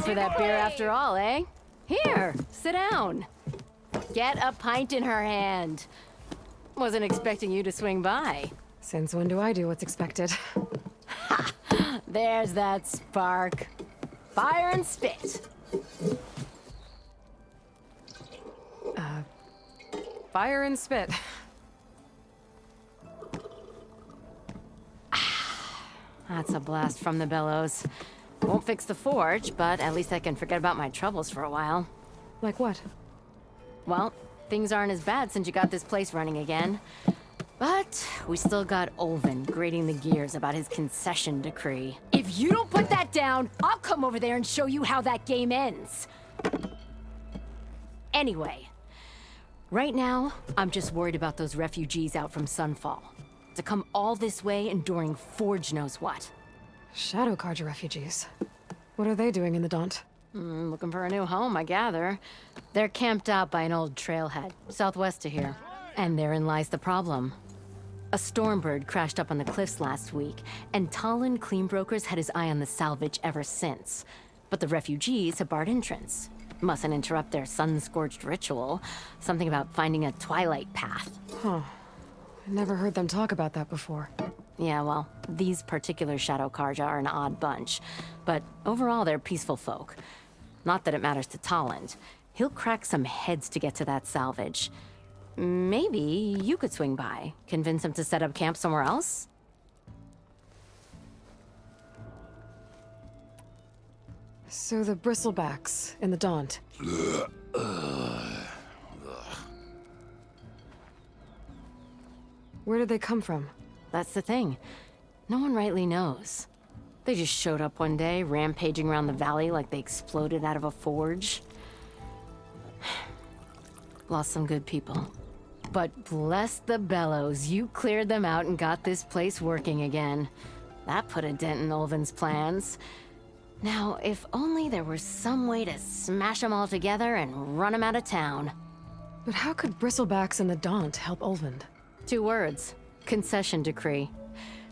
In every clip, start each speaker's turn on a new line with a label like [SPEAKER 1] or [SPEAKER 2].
[SPEAKER 1] for that beer after all, eh? Here, sit down. Get a pint in her hand. Wasn't expecting you to swing by.
[SPEAKER 2] Since when do I do what's expected?
[SPEAKER 1] Ha! There's that spark. Fire and spit.
[SPEAKER 2] Fire and spit.
[SPEAKER 1] That's a blast from the bellows. Won't fix the forge, but at least I can forget about my troubles for a while.
[SPEAKER 2] Like what?
[SPEAKER 1] Well, things aren't as bad since you got this place running again. But we still got Olvin grating the gears about his concession decree. If you don't put that down, I'll come over there and show you how that game ends. Anyway, right now, I'm just worried about those refugees out from Sunfall. To come all this way enduring Forge knows what.
[SPEAKER 2] Shadow Carja refugees. What are they doing in the Daunt?
[SPEAKER 1] Looking for a new home, I gather. They're camped out by an old trailhead, southwest of here. And therein lies the problem. A stormbird crashed up on the cliffs last week, and Talon Cleanbrokers had his eye on the salvage ever since. But the refugees have barred entrance. Mustn't interrupt their sun-scorched ritual. Something about finding a Twilight Path.
[SPEAKER 2] Huh. I never heard them talk about that before.
[SPEAKER 1] Yeah, well, these particular Shadow Carja are an odd bunch. But overall, they're peaceful folk. Not that it matters to Talon. He'll crack some heads to get to that salvage. Maybe you could swing by, convince him to set up camp somewhere else?
[SPEAKER 2] So the bristlebacks in the Daunt. Where did they come from?
[SPEAKER 1] That's the thing. No one rightly knows. They just showed up one day, rampaging around the valley like they exploded out of a forge. Lost some good people. But bless the bellows, you cleared them out and got this place working again. That put a dent in Olvin's plans. Now, if only there were some way to smash them all together and run them out of town.
[SPEAKER 2] But how could bristlebacks in the Daunt help Olvind?
[SPEAKER 1] 2 words. Concession decree.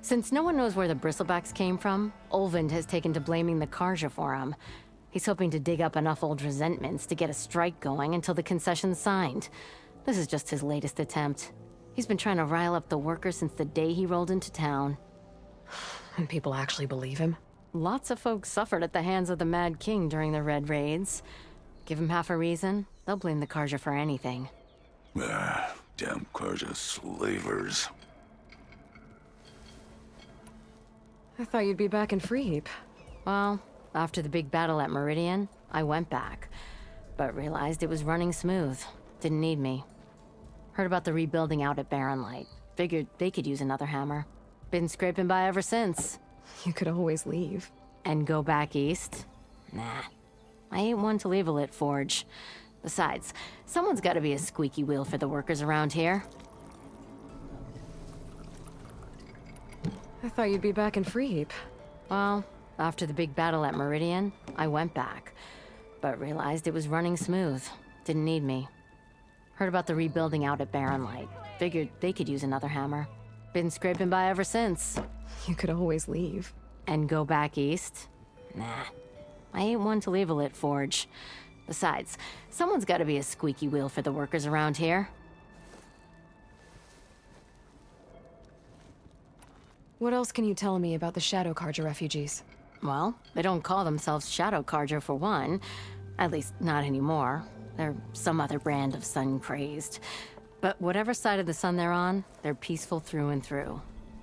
[SPEAKER 1] Since no one knows where the bristlebacks came from, Olvind has taken to blaming the Carja for them. He's hoping to dig up enough old resentments to get a strike going until the concession's signed. This is just his latest attempt. He's been trying to rile up the workers since the day he rolled into town.
[SPEAKER 2] And people actually believe him?
[SPEAKER 1] Lots of folks suffered at the hands of the Mad King during the Red Raids. Give him half a reason, they'll blame the Carja for anything.
[SPEAKER 3] Damn Carja slavers.
[SPEAKER 2] I thought you'd be back in Freeheap.
[SPEAKER 1] Well, after the big battle at Meridian, I went back, but realized it was running smooth. Didn't need me. Heard about the rebuilding out at Barren Light. Figured they could use another hammer. Been scraping by ever since.
[SPEAKER 2] You could always leave.
[SPEAKER 1] And go back east? Nah. I ain't one to leave a lit forge. Besides, someone's gotta be a squeaky wheel for the workers around here.
[SPEAKER 2] I thought you'd be back in Freeheap.
[SPEAKER 1] Well, after the big battle at Meridian, I went back. But realized it was running smooth. Didn't need me. Heard about the rebuilding out at Barren Light. Figured they could use another hammer. Been scraping by ever since.
[SPEAKER 2] You could always leave.
[SPEAKER 1] And go back east? Nah. I ain't one to leave a lit forge. Besides, someone's gotta be a squeaky wheel for the workers around here.
[SPEAKER 2] What else can you tell me about the Shadow Carja refugees?
[SPEAKER 1] Well, they don't call themselves Shadow Carja for one. At least, not anymore. They're some other brand of sun-crazed. But whatever side of the sun they're on, they're peaceful through and through.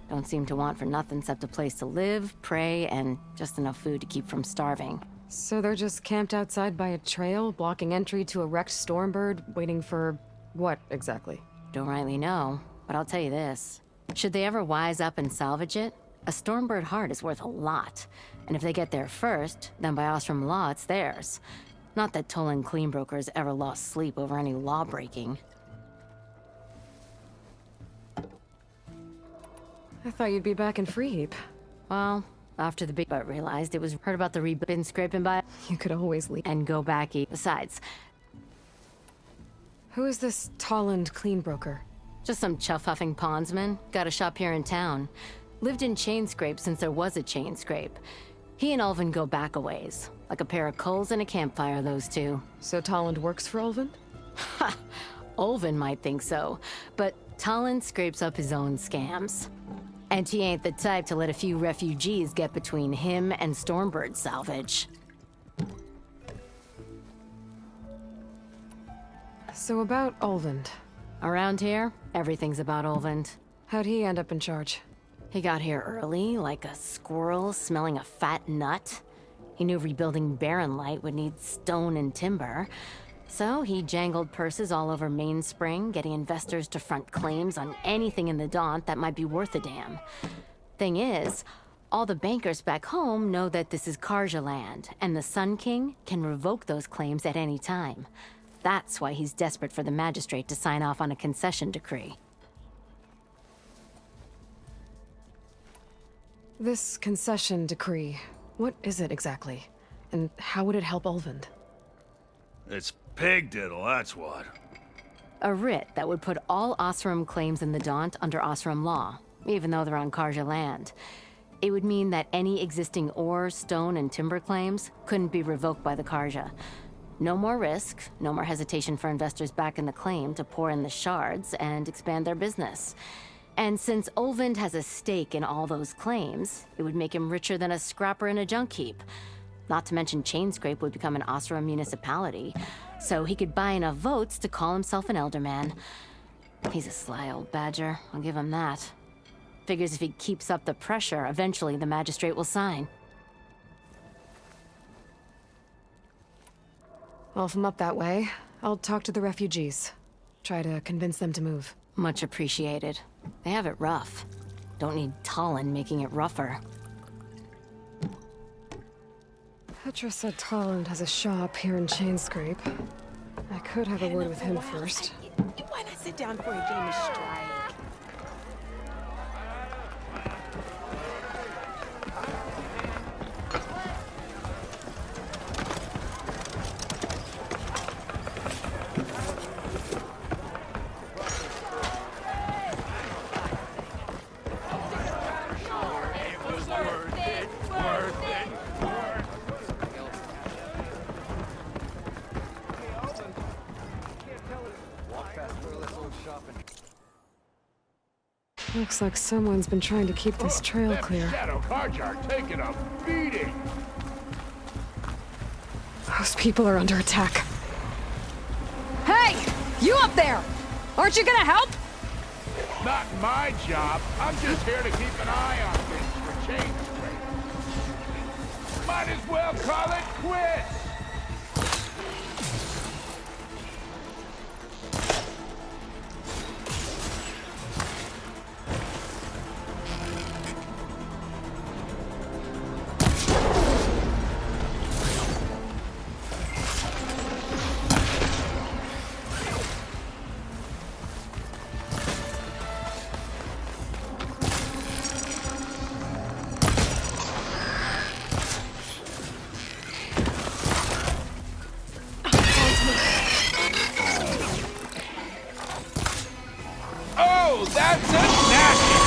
[SPEAKER 1] Don't seem to want for nothing except a place to live, pray, and just enough food to keep from starving.
[SPEAKER 2] So they're just camped outside by a trail, blocking entry to a wrecked stormbird, waiting for what exactly?
[SPEAKER 1] Don't rightly know, but I'll tell you this. Should they ever wise up and salvage it, a stormbird heart is worth a lot. And if they get there first, then by Ostrom law, it's theirs. Not that Tolan Cleanbrokers ever lost sleep over any law breaking.
[SPEAKER 2] I thought you'd be back in Freeheap.
[SPEAKER 1] Well, after the big but realized it was heard about the been scraping by.
[SPEAKER 2] You could always leave.
[SPEAKER 1] And go back east. Besides,
[SPEAKER 2] who is this Tolland Cleanbroker?
[SPEAKER 1] just some chuff-huffing pondsman. Got a shop here in town. Lived in Chainscrape since there was a Chainscrape. He and Ulvin go back a ways. Like a pair of coals in a campfire, those two.
[SPEAKER 2] So Tolland works for Ulvin?
[SPEAKER 1] Ha! Ulvin might think so, but Tolland scrapes up his own scams. And he ain't the type to let a few refugees get between him and Stormbird salvage.
[SPEAKER 2] So about Ulvin.
[SPEAKER 1] Around here, everything's about Ulvin.
[SPEAKER 2] How'd he end up in charge?
[SPEAKER 1] He got here early, like a squirrel smelling a fat nut. He knew rebuilding Barren Light would need stone and timber. So he jangled purses all over Mainspring, getting investors to front claims on anything in the Daunt that might be worth a damn. Thing is, all the bankers back home know that this is Karja land, and the Sun King can revoke those claims at any time. That's why he's desperate for the magistrate to sign off on a concession decree.
[SPEAKER 2] This concession decree, what is it exactly? And how would it help Ulvin?
[SPEAKER 3] It's pig diddle, that's what.
[SPEAKER 1] A writ that would put all Osram claims in the Daunt under Osram law, even though they're on Karja land. It would mean that any existing ore, stone, and timber claims couldn't be revoked by the Karja. No more risk, no more hesitation for investors back in the claim to pour in the shards and expand their business. And since Ulvin has a stake in all those claims, it would make him richer than a scrapper in a junk heap. Not to mention Chainscrape would become an Osram municipality, so he could buy enough votes to call himself an elderman. He's a sly old badger, I'll give him that. Figures if he keeps up the pressure, eventually the magistrate will sign.
[SPEAKER 2] Well, if I'm up that way, I'll talk to the refugees. Try to convince them to move.
[SPEAKER 1] Much appreciated. They have it rough. Don't need Tolland making it rougher.
[SPEAKER 2] Petra said Tolland has a shop here in Chainscrape. I could have a word with him first.
[SPEAKER 4] Why not sit down for a game of strike?
[SPEAKER 2] Looks like someone's been trying to keep this trail clear.
[SPEAKER 5] Shadow cards are taking a beating.
[SPEAKER 2] Those people are under attack. Hey! You up there! Aren't you gonna help?
[SPEAKER 5] Not my job. I'm just here to keep an eye on things for change. Might as well call it quits. Oh, that's a nasty.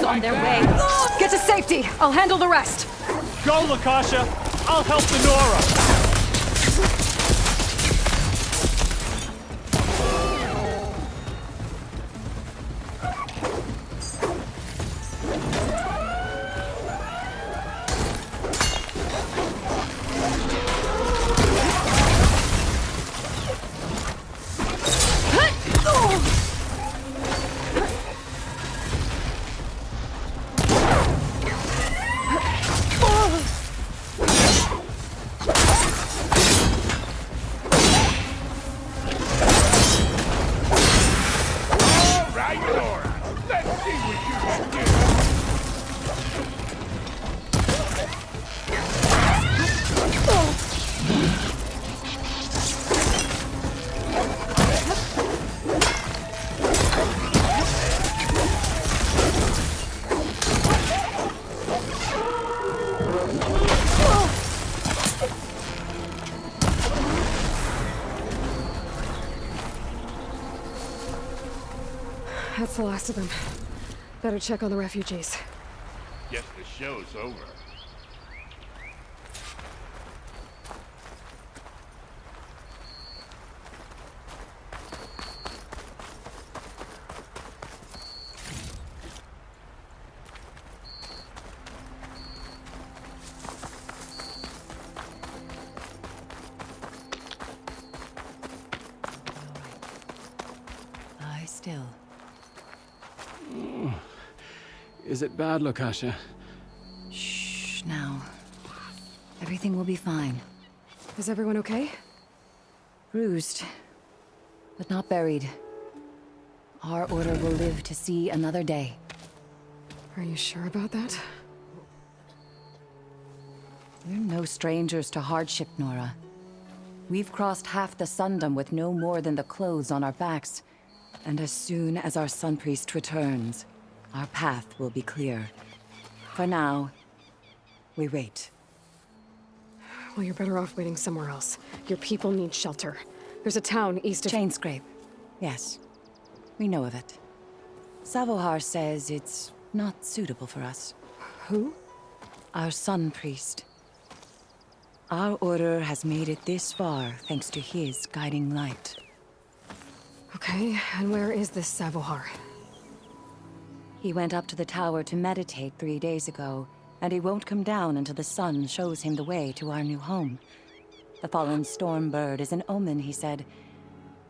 [SPEAKER 2] On their way. Get to safety! I'll handle the rest!
[SPEAKER 6] Go, Lakasha! I'll help the Nora!
[SPEAKER 2] That's the last of them. Better check on the refugees.
[SPEAKER 5] Guess the show's over.
[SPEAKER 1] Lie still.
[SPEAKER 7] Is it bad, Lakasha?
[SPEAKER 1] Shh, now. Everything will be fine.
[SPEAKER 2] Is everyone okay?
[SPEAKER 1] Bruised, but not buried. Our order will live to see another day.
[SPEAKER 2] Are you sure about that?
[SPEAKER 1] We're no strangers to hardship, Nora. We've crossed half the Sundom with no more than the clothes on our backs. And as soon as our Sun Priest returns, our path will be clear. For now, we wait.
[SPEAKER 2] Well, you're better off waiting somewhere else. Your people need shelter. There's a town east of...
[SPEAKER 1] Chainscrape. Yes. We know of it. Savohar says it's not suitable for us.
[SPEAKER 2] Who?
[SPEAKER 1] Our Sun Priest. Our order has made it this far thanks to his guiding light.
[SPEAKER 2] Okay, and where is this Savohar?
[SPEAKER 1] He went up to the tower to meditate 3 days ago, and he won't come down until the sun shows him the way to our new home. The fallen storm bird is an omen, he said.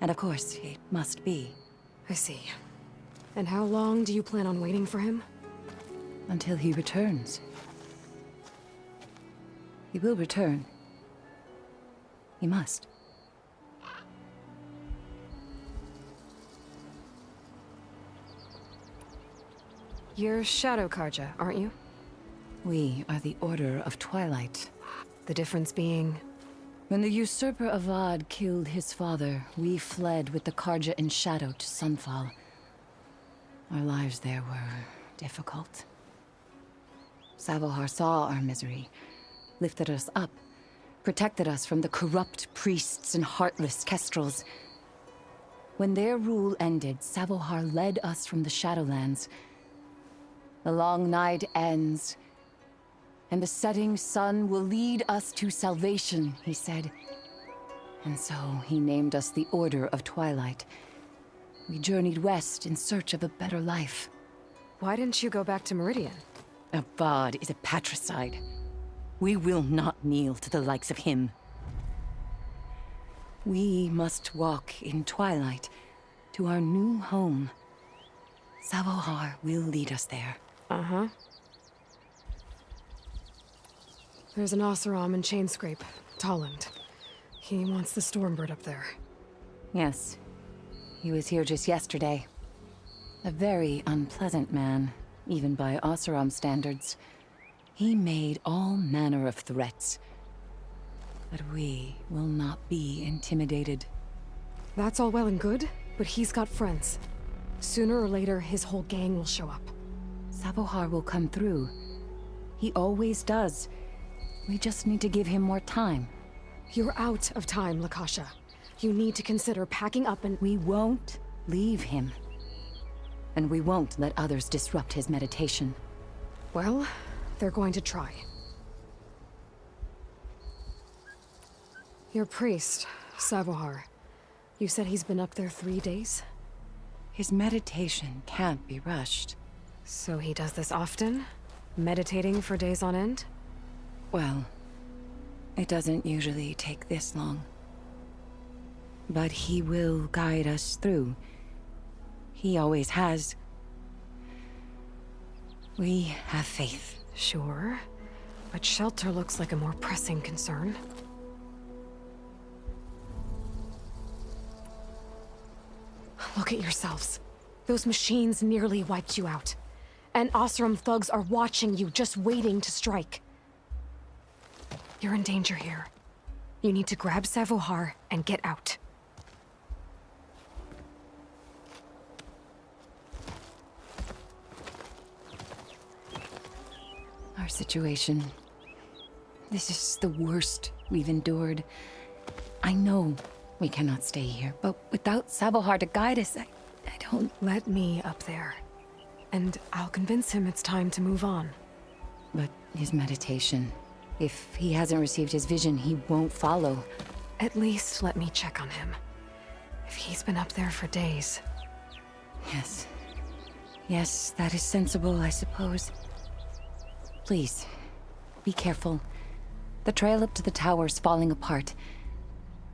[SPEAKER 1] And of course, it must be.
[SPEAKER 2] I see. And how long do you plan on waiting for him?
[SPEAKER 1] Until he returns. He will return. He must.
[SPEAKER 2] You're Shadow Karja, aren't you?
[SPEAKER 1] We are the Order of Twilight.
[SPEAKER 2] The difference being...
[SPEAKER 1] When the usurper Avad killed his father, we fled with the Karja in shadow to Sunfall. Our lives there were difficult. Savohar saw our misery, lifted us up, protected us from the corrupt priests and heartless kestrels. When their rule ended, Savohar led us from the Shadowlands. The long night ends, and the setting sun will lead us to salvation, he said. And so he named us the Order of Twilight. We journeyed west in search of a better life.
[SPEAKER 2] Why didn't you go back to Meridian?
[SPEAKER 1] Avad is a patricide. We will not kneel to the likes of him. We must walk in Twilight to our new home. Savohar will lead us there.
[SPEAKER 2] Uh-huh. There's an Oseram in Chainscrape, Tolland. He wants the Stormbird up there.
[SPEAKER 1] Yes. He was here just yesterday. A very unpleasant man, even by Oseram standards. He made all manner of threats. But we will not be intimidated.
[SPEAKER 2] That's all well and good, but he's got friends. Sooner or later, his whole gang will show up.
[SPEAKER 1] Savohar will come through. He always does. We just need to give him more time.
[SPEAKER 2] You're out of time, Lakasha. You need to consider packing up and...
[SPEAKER 1] We won't leave him. And we won't let others disrupt his meditation.
[SPEAKER 2] Well, they're going to try. Your priest, Savohar. You said he's been up there 3 days?
[SPEAKER 1] His meditation can't be rushed.
[SPEAKER 2] So he does this often? Meditating for days on end?
[SPEAKER 1] Well, it doesn't usually take this long. But he will guide us through. He always has. We have faith.
[SPEAKER 2] Sure. But shelter looks like a more pressing concern. Look at yourselves. Those machines nearly wiped you out. And Oseram thugs are watching you, just waiting to strike. You're in danger here. You need to grab Savohar and get out.
[SPEAKER 1] Our situation. This is the worst we've endured. I know we cannot stay here, but without Savohar to guide us,
[SPEAKER 8] I don't...
[SPEAKER 2] Let me up there. And I'll convince him it's time to move on.
[SPEAKER 8] But his meditation... If he hasn't received his vision, he won't follow.
[SPEAKER 2] At least let me check on him. If he's been up there for days.
[SPEAKER 8] Yes. Yes, that is sensible, I suppose. Please, be careful. The trail up to the tower's falling apart.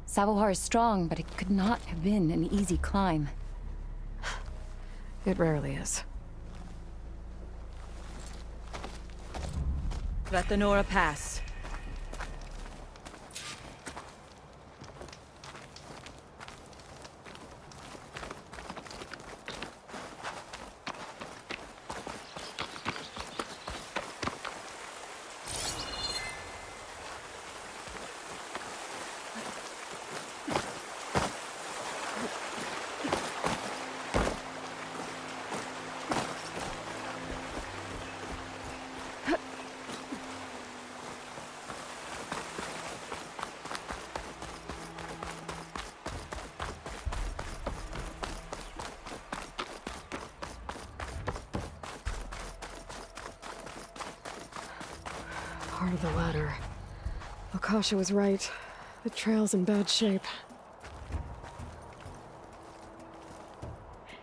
[SPEAKER 8] Savohar is strong, but it could not have been an easy climb.
[SPEAKER 2] It rarely is.
[SPEAKER 9] Let the Nora pass.
[SPEAKER 2] Part of the ladder. Akasha was right. The trail's in bad shape.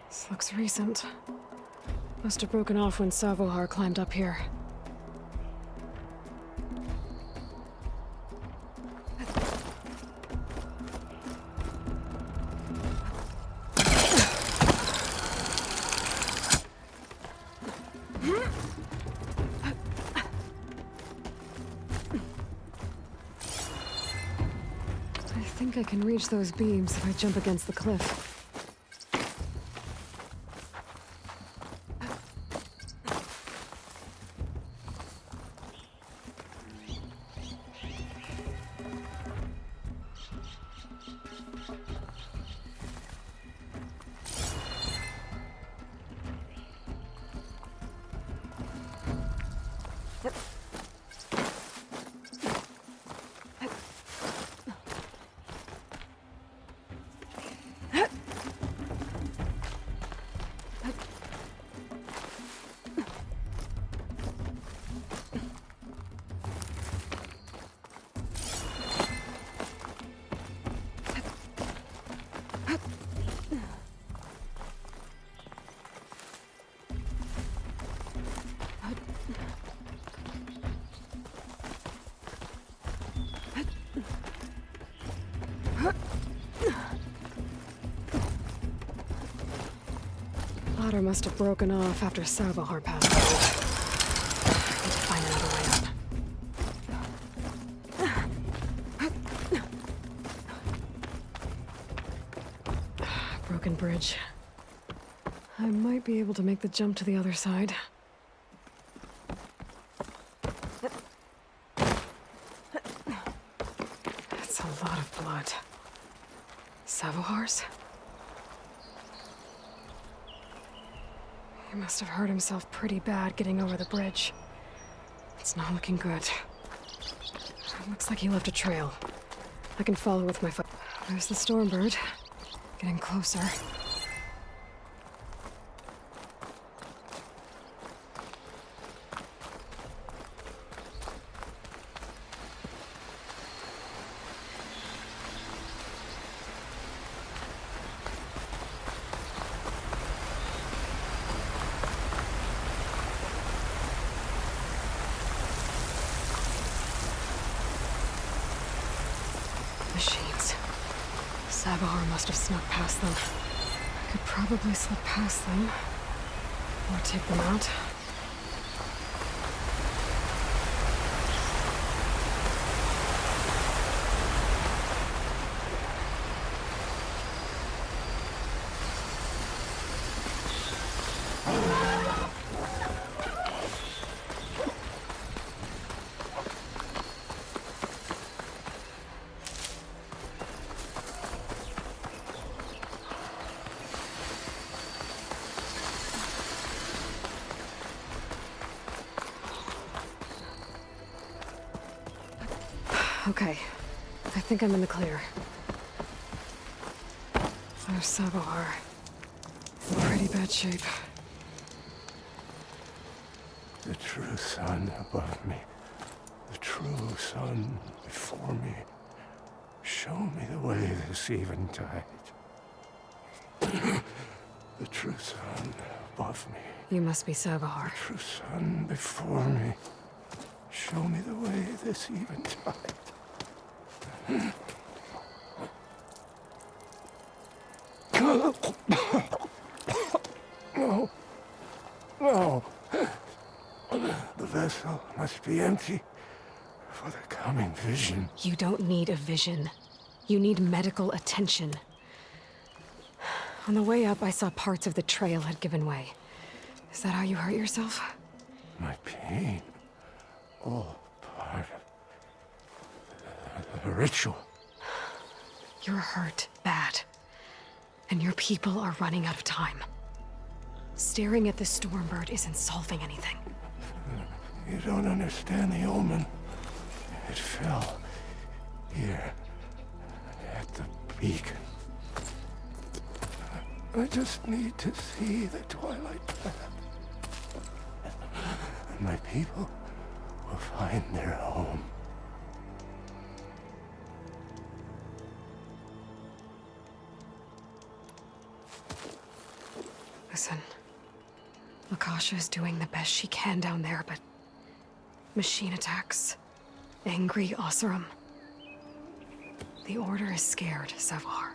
[SPEAKER 2] This looks recent. Must have broken off when Savohar climbed up here. I think I can reach those beams if I jump against the cliff. Ladder must have broken off after Savohar passed through. I need to find another way up. Broken bridge. I might be able to make the jump to the other side. That's a lot of blood. Savohar's? He must have hurt himself pretty bad getting over the bridge. It's not looking good. It looks like he left a trail. I can follow with my foot. There's the Stormbird. Getting closer. Machines. Savohar must have snuck past them. I could probably slip past them. Or take them out. Okay. I think I'm in the clear. There's Savohar. pretty bad shape.
[SPEAKER 5] The true sun above me. The true sun before me. Show me the way this eventide. The true sun above me.
[SPEAKER 2] You must be Savahar.
[SPEAKER 5] The true sun before me. Show me the way this eventide. No. No. The vessel must be empty for the coming vision.
[SPEAKER 2] You don't need a vision. You need medical attention. On the way up, I saw parts of the trail had given way. Is that how you hurt yourself?
[SPEAKER 5] My pain. All part of the ritual.
[SPEAKER 2] You're hurt bad. And your people are running out of time. Staring at the Stormbird isn't solving anything.
[SPEAKER 5] You don't understand the omen. It fell here at the beacon. I just need to see the Twilight Path. And my people will find their home.
[SPEAKER 2] Listen, Lakasha is doing the best she can down there, but machine attacks, angry Oseram. The Order is scared, Savahar.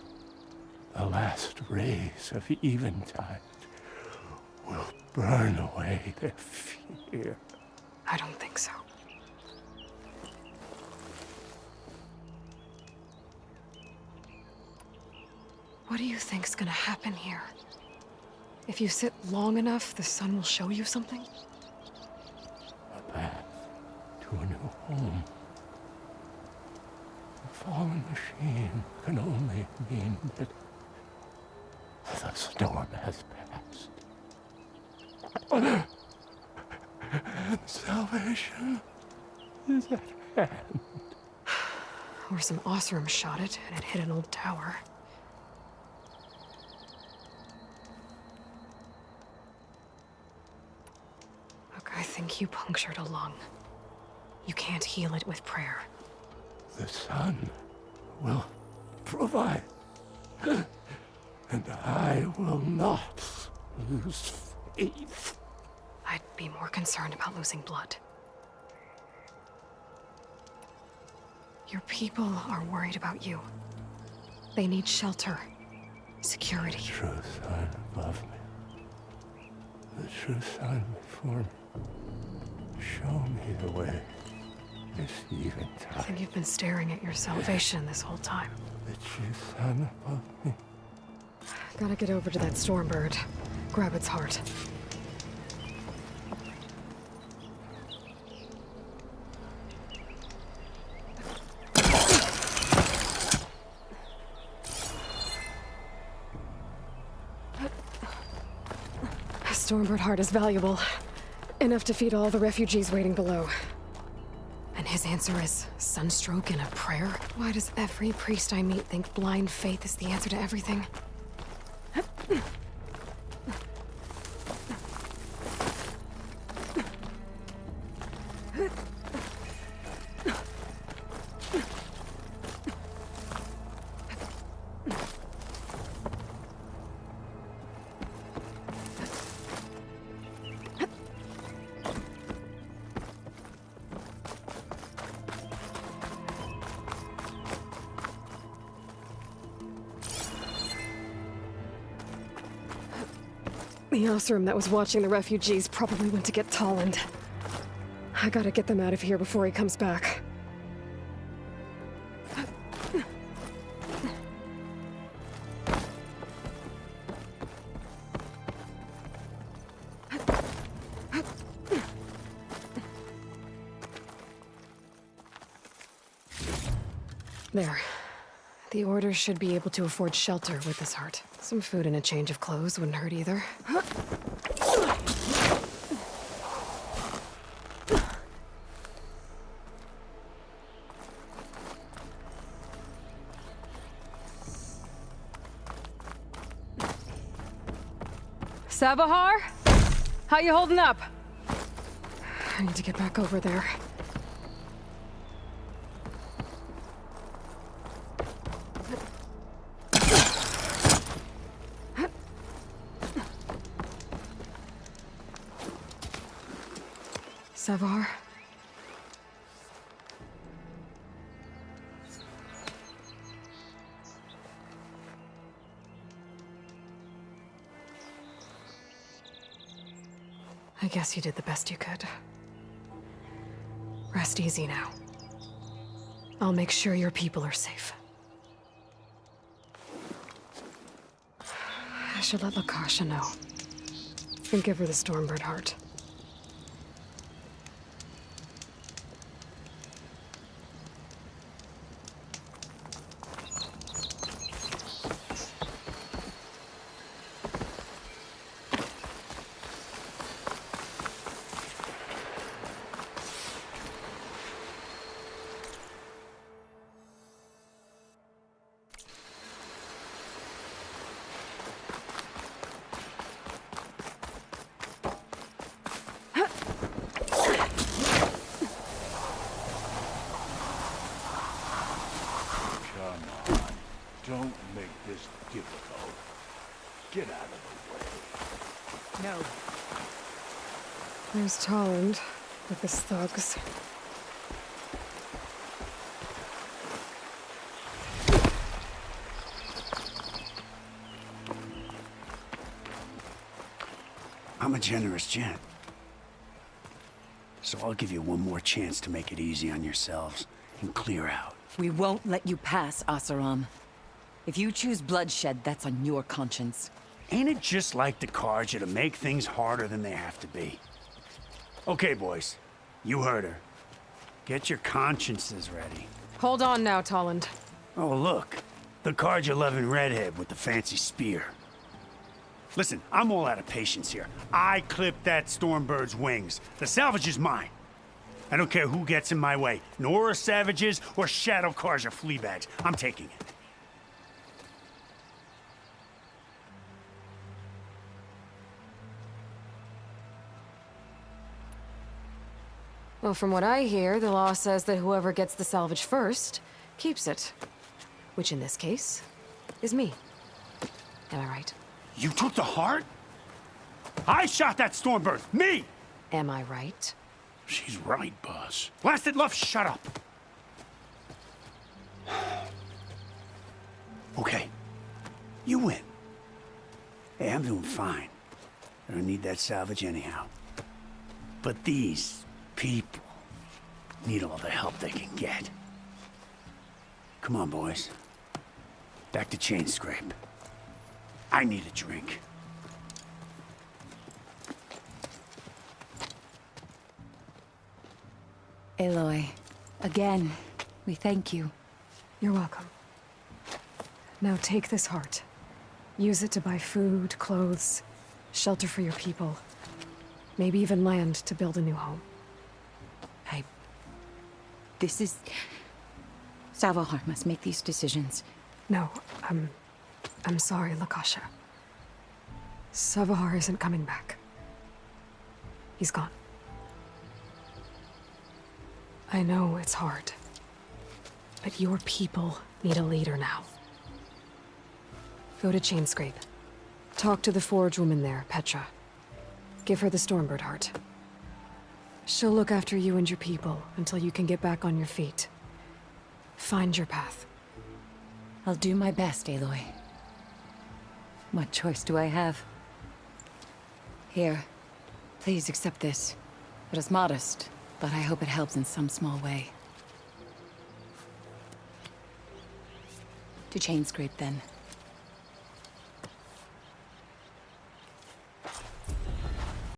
[SPEAKER 5] The last rays of eventide will burn away their fear.
[SPEAKER 2] I don't think so. What do you think's gonna happen here? If you sit long enough, the sun will show you something?
[SPEAKER 5] A path to a new home. A fallen machine can only mean that the storm has passed. And salvation is at hand.
[SPEAKER 2] Or some Oseram shot it, and it hit an old tower. Look, I think you punctured a lung. You can't heal it with prayer.
[SPEAKER 5] The sun will provide. And I will not lose faith.
[SPEAKER 2] I'd be more concerned about losing blood. Your people are worried about you. They need shelter, security.
[SPEAKER 5] The true sun above me. The true sun before me. Show me the way. This
[SPEAKER 2] I
[SPEAKER 5] eventide.
[SPEAKER 2] think you've been staring at your salvation this whole time.
[SPEAKER 5] The true sun above me.
[SPEAKER 2] Gotta get over to that Stormbird. Grab its heart. Stormbird heart is valuable. Enough to feed all the refugees waiting below. And his answer is sunstroke and a prayer? Why does every priest I meet think blind faith is the answer to everything? The Oseram that was watching the refugees probably went to get Tolland. I gotta get them out of here before he comes back. There. The Order should be able to afford shelter with this heart. Some food and a change of clothes wouldn't hurt either. Savahar? How you holding up? I need to get back over there. Savahar? I guess you did the best you could. Rest easy now. I'll make sure your people are safe. I should let Lakasha know. And give her the Stormbird heart.
[SPEAKER 5] Don't make this difficult. Get out of the way.
[SPEAKER 4] No.
[SPEAKER 2] There's Tolland with his thugs.
[SPEAKER 9] I'm a generous gent. So I'll give you one more chance to make it easy on yourselves and clear out.
[SPEAKER 8] We won't let you pass, Asaram. If you choose bloodshed, that's on your conscience.
[SPEAKER 9] Ain't it just like the Carja to make things harder than they have to be? Okay, boys. You heard her. Get your consciences ready.
[SPEAKER 2] Hold on now, Tolland.
[SPEAKER 9] Oh, look. The Carja-loving redhead with the fancy spear. Listen, I'm all out of patience here. I clipped that Stormbird's wings. The salvage is mine. I don't care who gets in my way. Nora savages or Shadow Carja fleabags. I'm taking it.
[SPEAKER 2] Well, from what I hear, the law says that whoever gets the salvage first keeps it. Which in this case is me. Am I right?
[SPEAKER 9] You took the heart? I shot that Stormbird! Me!
[SPEAKER 2] Am I right?
[SPEAKER 5] She's right, boss.
[SPEAKER 9] Blasted love, shut up! Okay. You win. Hey, I'm doing fine. I don't need that salvage anyhow. But these people need all the help they can get. Come on, boys. Back to Chain Scrape. I need a drink.
[SPEAKER 8] Aloy, again, we thank you.
[SPEAKER 2] You're welcome. Now take this heart. Use it to buy food, clothes, shelter for your people. Maybe even land to build a new home.
[SPEAKER 8] This is... Savahar must make these decisions.
[SPEAKER 2] No, I'm sorry, Lakasha. Savahar isn't coming back. He's gone. I know it's hard, but your people need a leader now. Go to Chainscrape. Talk to the forge woman there, Petra. Give her the Stormbird heart. She'll look after you and your people until you can get back on your feet. Find your path.
[SPEAKER 8] I'll do my best, Aloy. What choice do I have? Here, please accept this. It is modest, but I hope it helps in some small way. To Chainscrape, then.